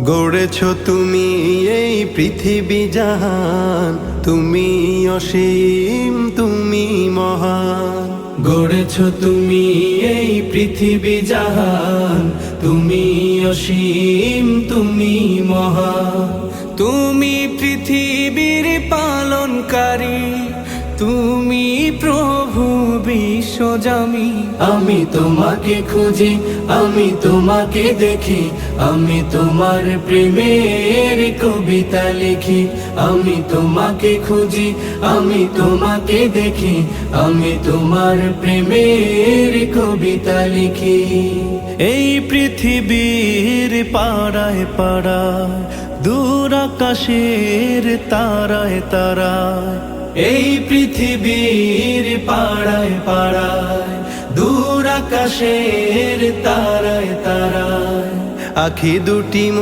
গড়েছ তুমি এই পৃথিবী জাহান, তুমি অসীম তুমি মহান। গড়েছ তুমি এই পৃথিবী জাহান, তুমি অসীম তুমি মহান। তুমি পৃথিবীর পালনকারী, তুমি প্রভু বিশ্বজামি। আমি তোমাকে খুঁজি, আমি তোমাকে দেখি, আমি তোমার প্রেমের কবিতা লিখি। আমি তোমাকে খুঁজি, আমি তোমাকে দেখি, আমি তোমার প্রেমের কবিতা লিখি। এই পৃথিবীর পাড়ায় পাড়ায়, দূর আকাশের তারায় তারায়। এই পৃথিবীর পাড়ায় পাড়ায়, দূর আকাশের তারায় তারায়। আখি দুটি